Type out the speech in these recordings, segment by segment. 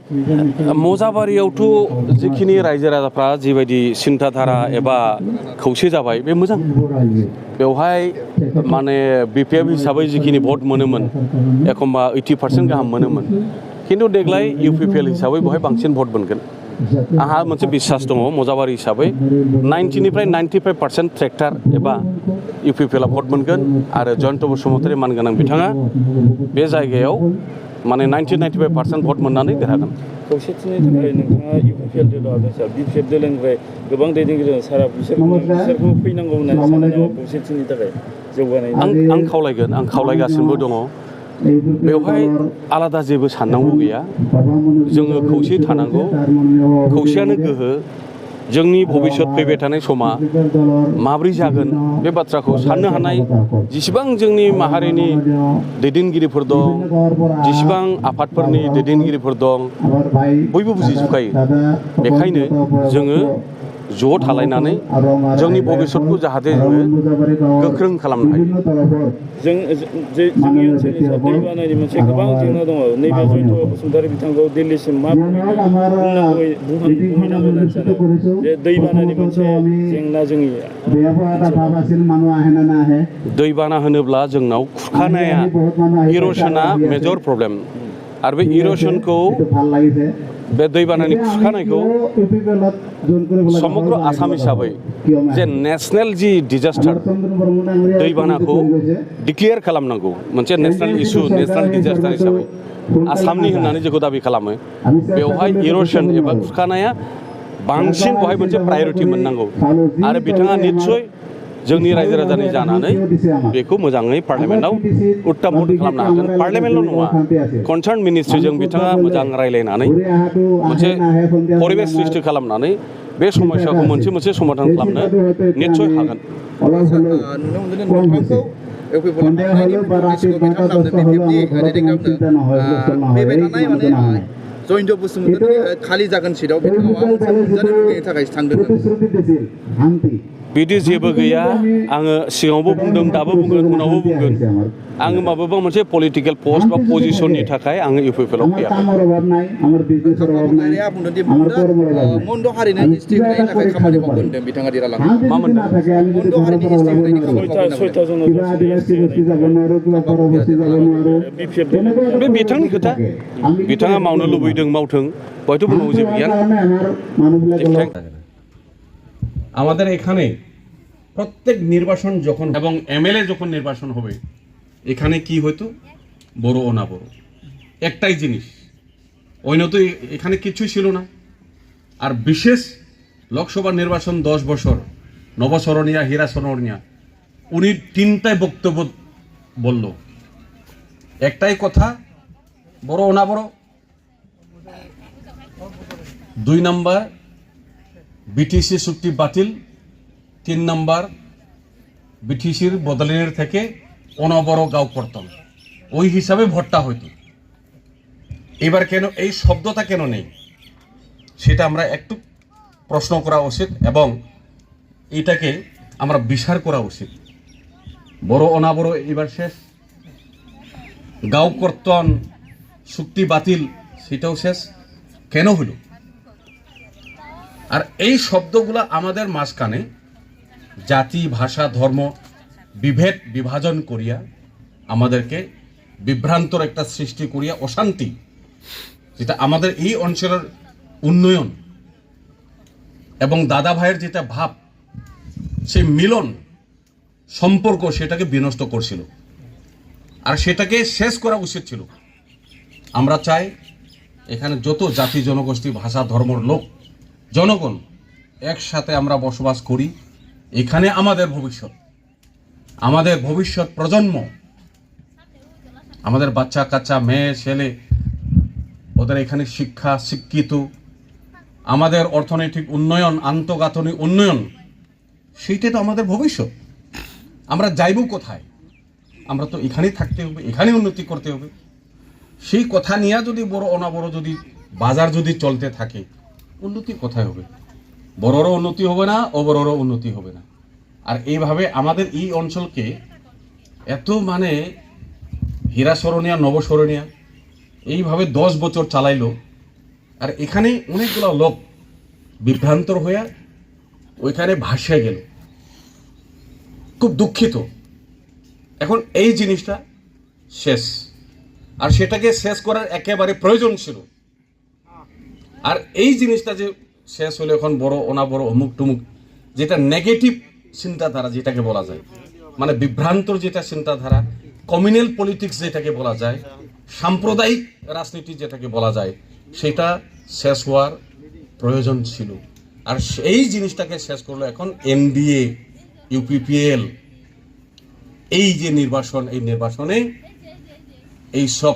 मजाबारियावथ' जिखिनि रायजो राजाफ्रा जिबायदि सिन्थाधारा एबा खौसे जाबाय बे मोजां। बेवहाय माने बिपिएफ हिसाबै जिखिनि भट मोनोमोन एखमबा 80% गाहाम मोनोमोन, खिन्थु देग्लाय इउपिपिएल हिसाबै बेवहाय बांसिन भट मोनगोन। आंहा मोनसे बिसास दङ मजाबारि हिसाबै 90निफ्राय 95% ट्रेक्टर एबा इउपिपिएलआ भट मोनगोन आरो जयन्त बसुमतारी मानगोनां बिथाङा बे जायगायाव माने 90-95% भट मोननानै देरहागोन। खौसेथिनि थाखाय नोंथाङा इउपिपिएल दोलो हागोन सार बिपिएफ दोलोनिफ्राय गोबां दैदेनगिरि सारा बिसोरखौ फैनांगौ होननानै सानो नामा खौसेथिनि थाखाय जौगानायनि? आं खावलायगासिनोबो दङ। बेवहाय आलादा जेबो साननांगौ गैया। जोङो खौसे थानांगौ। खौसेयानो गोहो। जोंनि भबिष्यत फैबाय थानाय समा माब्रै जागोन बे बाथ्राखौ साननो हानाय जेसेबां जोंनि माहारिनि दैदेनगिरिफोर दं, जेसेबां आफादफोरनि दैदेनगिरिफोर दं, बयबो बुजिजोबखायो। बेखायनो जोङो ज' थालायनानै जोंनि भबिष्यतखौ जाहाथे जोङो गोख्रों खालामनो हायो। जोंनि ओनसोलनि दैबानानि मोनसे गोबां जेंना दङ। नैबे जयन्त बसुमतारी बिथांखौ दिल्लीसिम मा बुंहैनांगौ होननानै सानो? जे दैबानानि मोनसे जेंना जोंनि दैबाना होनोब्ला जोंनाव खुरखानाया इर'सना मेजर प्रब्लेम आरो बे इर'सनखौ बे दैबानानि खुरखानायखौ समग्र आसाम हिसाबै जे नेसनेल जि डिजास्टार दैबानाखौ डिक्लेयार खालामनांगौ मोनसे नेसनेल इस्यु नेसनेल डिजास्टार हिसाबै आसामनि होननानै जेखौ दाबि खालामो बेवहाय इर'सन एबा खुरखानाया बांसिन बेवहाय मोनसे प्रायरिटि मोननांगौ आरो बिथाङा निस्सय जोंनि रायजो राजानि जानानै बेखौ मोजाङै पार्लियामेन्टआव उत्थापन खालामनो हागोन। पार्लियामेन्टल' नङा, कनसार्न मिनिस्ट्रिजों बिथाङा मोजां रायज्लायनानै मोनसे परिबेस सृष्टि खालामनानै बे समस्याखौ मोनसे समाधान खालामनो निस्सय हागोन। जयन्त बसुमतारी खालि जागोन सिटआव बिथाङा नुजानो लुगैनो थाखाय थांदों। बिदि जेबो गैया। आङो सिगाङावबो बुंदों, दाबो बुंगोन, उनावबो बुंगोन। आङो माबेबा मोनसे पलिटिकेल पस्ट बा पजिशननि थाखाय आङो इउपिपिएलआव फैयाखै। मन्द हारिनो हिस्ट्रि होनायनि थाखाय खामानि मावगोन होनदों बिथाङा देरहालाङो। मा मोनदों? मन्द हारिनि हिस्ट्रि होनायनि खामानि बे बिथांनि खोथा। बिथाङा मावनो लुबैदों मावथों, হয়তো बुंनांगौ जेबो गैया। আমাদের এখানে প্রত্যেক নির্বাচন যখন এবং এমএলএ যখন নির্বাচন হবে এখানে কি হতো বড় ও না বড় একটাই জিনিস, অন্য তো এখানে কিছুই ছিল না। আর বিশেষ লোকসভা নির্বাচন 10 বছর নবসরণিয়া হীরা সরণিয়া উনি তিনটাই বক্তব্য বলল, একটাই কথা বড় ও না বড়। 2 নম্বর বিটিসি চুক্তি বাতিল, 3 নম্বর বিটিসির বদলিনের থেকে অনবর গাঁও কর্তন, ওই হিসাবে ভোটটা হইতো। এবার কেন এই শব্দটা কেন নেই সেটা আমরা একটু প্রশ্ন করা উচিত এবং এটাকে আমরা বিচার করা উচিত। বড় অনাবড় এবার শেষ, গাঁও কর্তন চুক্তি বাতিল সেটাও শেষ, কেন হলো? আর এই শব্দগুলো আমাদের মাঝখানে জাতি ভাষা ধর্ম বিভেদ বিভাজন করিয়া আমাদেরকে বিভ্রান্তর একটা সৃষ্টি করিয়া অশান্তি, যেটা আমাদের এই অঞ্চলের উন্নয়ন এবং দাদা ভাইয়ের যেটা ভাব সেই মিলন সম্পর্ক সেটাকে বিনষ্ট করছিল। আর সেটাকে শেষ করা উচিত ছিল। আমরা চাই এখানে যত জাতি জনগোষ্ঠী ভাষা ধর্মের লোক জনগণ একসাথে আমরা বসবাস করি। এখানে আমাদের ভবিষ্যৎ প্রজন্ম, আমাদের বাচ্চা কাচ্চা মেয়ে ছেলে ওদের এখানে শিক্ষা শিক্ষিত, আমাদের অর্থনৈতিক উন্নয়ন আন্তঃগাঁথনিক উন্নয়ন, সেইটা তো আমাদের ভবিষ্যৎ। আমরা যাইব কোথায়? আমরা তো এখানেই থাকতে হবে, এখানে উন্নতি করতে হবে। সেই কথা নিয়ে যদি বড় অনাবড় যদি বাজার যদি চলতে থাকে উন্নতি কোথায় হবে? বড়রও উন্নতি হবে না, অবড়রও উন্নতি হবে না। আর এইভাবে আমাদের এই অঞ্চলকে এত মানে হীরা সরণিয়া নবসরণিয়া এইভাবে 10 বছর চালাইলো, আর এখানে অনেকগুলো লোক বিভ্রান্তর হয়ে ওইখানে ভাসে গেল, খুব দুঃখিত। এখন এই জিনিসটা শেষ, আর সেটাকে শেষ করার একেবারে প্রয়োজন ছিল। আর এই জিনিসটা যে শেষ হলো, এখন বড় ওনা বড় অমুক টুমুক, যেটা নেগেটিভ চিন্তাধারা যেটাকে বলা যায়, মানে বিভ্রান্তর যেটা চিন্তাধারা, কমিউনাল পলিটিক্স যেটাকে বলা যায়, সাম্প্রদায়িক রাজনীতি যেটাকে বলা যায়, সেটা শেষ হওয়ার প্রয়োজন ছিল। আর এই জিনিসটাকে শেষ করলো এখন এনডিএ, ইউপিপিএল, এই যে নির্বাচন, এই নির্বাচনে এই সব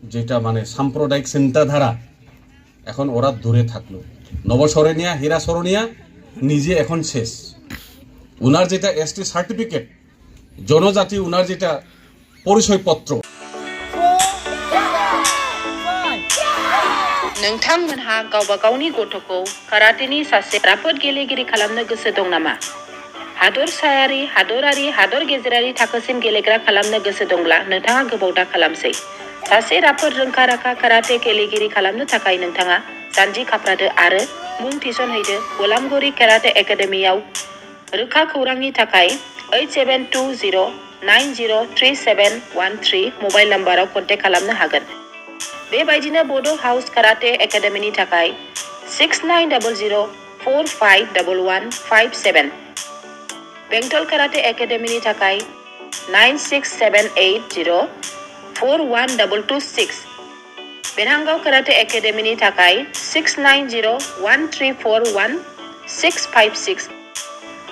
যেটা মানে সাম্প্রদায়িক চিন্তাধারা, এখন ওরা দূরে থাকলো। নবসরণিয়া, হীরা সরণিয়া নিজে এখন শেষ। উনার যেটা এসটি সার্টিফিকেট, জনজাতি উনার যেটা পরিচয়পত্র, नोंथांमोनहा गावबा गावनि गथ'खौ काराटेनि सासे राफोद गेलेगिरि खालामनो गोसो दं नामा? हादरसायारि, हादरारि, हादर गेजेरारि थाखोसिम गेलेग्रा खालामनो गोसो दंब्ला नोंथाङा गोबाव दा खालामसै। सासे राफोद रोंखा-राखा काराटे गेलेगिरि खालामनो थाखाय नोंथाङा जानजि खाफ्रादो आरो मुं थिसनहैदो गलामगुरि काराटे एकाडेमियाव। रोखा खौरांनि थाखाय 8720903713 मबाइल नम्बराव कन्टेक्ट खालामनो हागोन। बेबायदिनो बड' हाउस काराटे एकाडेमिनि थाखाय 6900451157, बेंटल काराटे एकाडेमिनि थाखाय 9678041226, बेरहांगाव काराटे एकाडेमिनि थाखाय 6901341656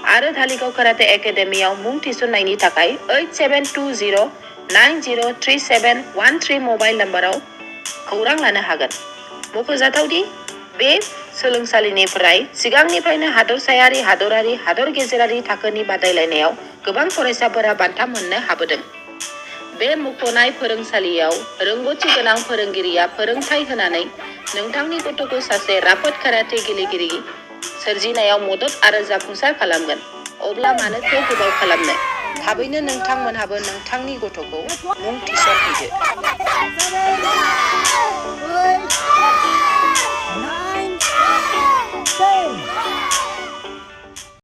आरो धालिगाव काराटे एकाडेमियाव मुं थिसननायनि थाखाय 8720903713 मबाइल नम्बराव खौरां लानो हागोन। मख'जाथावदि बे सोलोंसालिनिफ्राय सिगांनिफ्रायनो हादरसायारि, हादरारि, हादर गेजेरारि थाखोनि बादायलायनायाव गोबां फरायसाफोरा बान्था मोननो हाबोदों। बे मुंख'नाय फोरोंसालियाव रोंग'थि गोनां फोरोंगिरिया फोरोंथाय होनानै नोंथांनि गथ'खौ सासे राफोद काराटे गेलेगिरि सोरजिनायाव मदद आरो जाफुंसार खालामगोन। अब्ला मानोथो गोबाव खालामनो? थाबैनो नोंथांमोनहाबो नोंथांनि गथ'खौ मुं थिसनहैदो। 9, 10.